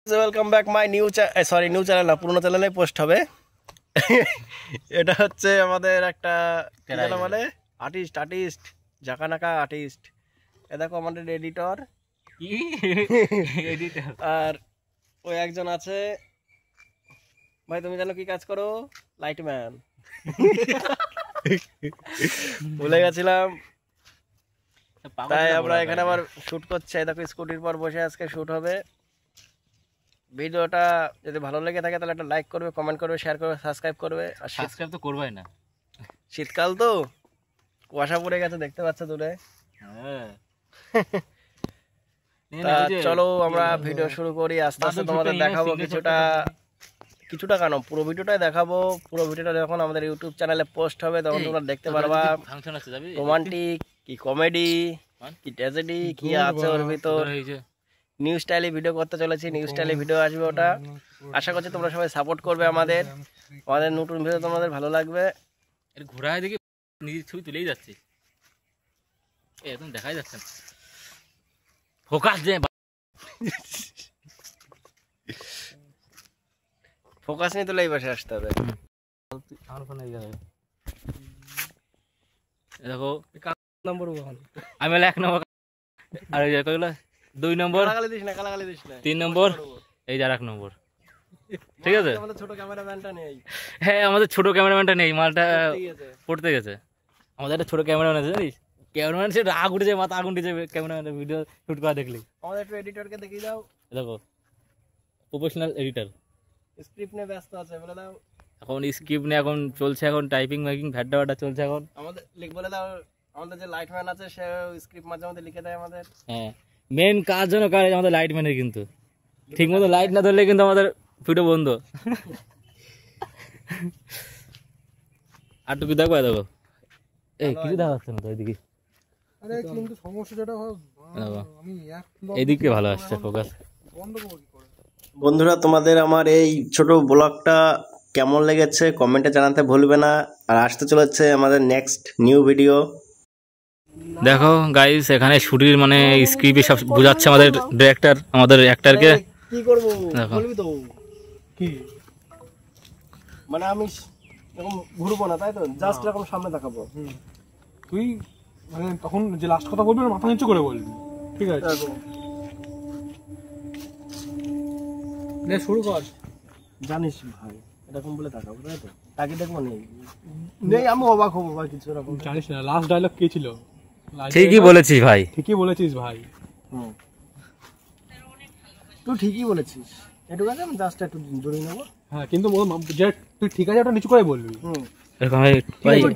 Welcome back my new channel না, পুরোনো চ্যানেলে পোস্ট হবে। এটা হচ্ছে আমাদের একটা মানে আর্টিস্ট জাকানাকা আর্টিস্ট। এ দেখো আমাদের এডিটর আর ওই একজন আছে। ভাই তুমি জানো কি কাজ করো? লাইটম্যান। ভুলে গেছিলাম, তাই আমরা এখানে আবার শুট করছি। দেখো স্কুটির পর বসে আজকে শুট হবে। ভিডিওটা যদি ভালো লেগে থাকে তাহলে একটা লাইক করবে, কমেন্ট করবে, শেয়ার করবে, সাবস্ক্রাইব করবে। আর সাবস্ক্রাইব তো করবাই না, শীতকাল তো কুয়াশা পড়ে গেছে, দেখতে পাচ্ছ দূরে। চলো আমরা ভিডিও শুরু করি। আস্তে আস্তে তোমাদের দেখাবো কিছুটা কেন পুরো ভিডিওটাই দেখাবো। পুরো ভিডিওটা যখন আমাদের ইউটিউব চ্যানেলে পোস্ট হবে তখন তোমরা দেখতে পারবা রোমান্টিক কি কমেডি কি ট্র্যাজেডি কি আছে ওর ভিতর। নিউ স্টাইলে ভিডিও করতে চলেছি, নিউ স্টাইলে ভিডিও আসবে ওটা। আশা করছি তোমরা সবাই সাপোর্ট করবে আমাদের নতুন ভিডিও তোমাদের ভালো লাগবে। ঘোরায় দেখি নিজের ছবি তুলেই যাচ্ছে, একদম দেখাই যাচ্ছে না। ফোকাস দে, ফোকাস নিয়ে তুলে এই পাশে আসতে হবে। দেখো আমি 1 নম্বর, আর 2 নম্বর, 3 নম্বর, এই যার 1 নম্বর। ঠিক আছে, হ্যাঁ আমাদের ছোট ক্যামেরাম্যানটা নেই, মালটা পড়তে গেছে। আমাদের একটা ছোট ক্যামেরাম্যান আছে, জানিস? ক্যামেরাম্যান সে রাগ উঠে যায়, মাথা আগুন উঠে যাবে ক্যামেরাম্যানের ভিডিও শুট করা দেখলি। আমাদের একটু এডিটরকে দেখিয়ে দাও। দেখো প্রফেশনাল এডিটর স্ক্রিপ্ট নিয়ে ব্যস্ত আছে, বলে দাও। এখন স্ক্রিপ্ট নিয়ে এখন চলছে, এখন টাইপিং মেকিং ভ্যাডা চলছে এখন। আমাদের বলে দাও, আমাদের যে লাইটম্যান আছে সে স্ক্রিপ্ট মাঝে মধ্যে লিখে দেয় আমাদের। হ্যাঁ, মেন কাজ যেন কাজ আমাদের লাইটম্যানের, কিন্তু ঠিক মতো লাইট না ধরলে কিন্তু আমাদের ভিডিও বন্ধ। আর টুকু দেখো, দেখো এই কিছু দেখা যাচ্ছে না তো এইদিকে। আরে কিন্তু সমস্যা যেটা আমি এইদিকে ভালো আসছে ফোকাস। বন্ধুরা তোমাদের আমার এই ছোট ব্লগটা কেমন লেগেছে কমেন্টে জানাতে ভুলবে না। আর আসতে চলেছে আমাদের নেক্সট নিউ ভিডিও। দেখো গাইস, এখানে শুটির মানে স্ক্রিপ্টে সব বোঝাচ্ছে আমাদের ডিরেক্টর, আমাদের অ্যাক্টরকে কি করব বলবি তো কি, মানে আমি এরকম ঘুরবো না, তাই তো জাস্ট এরকম সামনে দেখাবো। তুই মানে তখন যে লাস্ট কথা বলবি মাথা নিচু করে বলবি, ঠিক আছে? নে শুরু কর। জানিস ভাই এরকম বলে তাকাবো, তাই তো? তাকে দেখবো নেই আমি অবাক হবো ভাই, কিছু এরকম। জানিস না লাস্ট ডায়লগ কি ছিল? ঠিকই বলেছিস ভাই, ঠিকই বলেছিস ভাই। তুই ঠিকই বলেছিস। একটু কাছে আমি জাস্ট একটু দূরে নেবো। হ্যাঁ কিন্তু যে তুই ঠিক আছে ওটা নিচু করে বলবি। এরকম ভাই,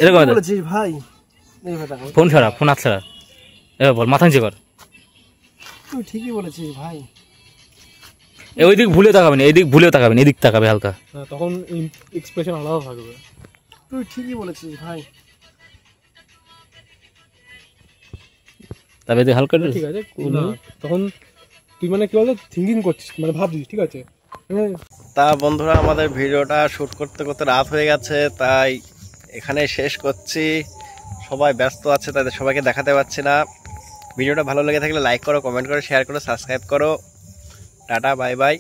এরকম বলেছিস ভাই। ফোন ছাড়া, ফোন হাত ছাড়া, এবার বল, মাথা নিচু কর। তুই ঠিকই বলেছিস ভাই। ওই দিক ভুলে তাকাবেন, এই দিক ভুলেও তাকাবেন, এদিক তাকাবে হালকা, তখন এক্সপ্রেশন আলাদা থাকবে। তুই ঠিকই বলেছিস ভাই। তবে তুই হালকা ঠিক আছে, তখন তুই মানে কি বলতো থিঙ্কিং করছিস, মানে ভাবছিস, ঠিক আছে? তা বন্ধুরা আমাদের ভিডিওটা শুট করতে করতে রাত হয়ে গেছে, তাই এখানে শেষ করছি। সবাই ব্যস্ত আছে, তাদের সবাইকে দেখাতে পারছি না। ভিডিওটা ভালো লেগে থাকলে লাইক করো, কমেন্ট করো, শেয়ার করো, সাবস্ক্রাইব করো। Tata, bye bye.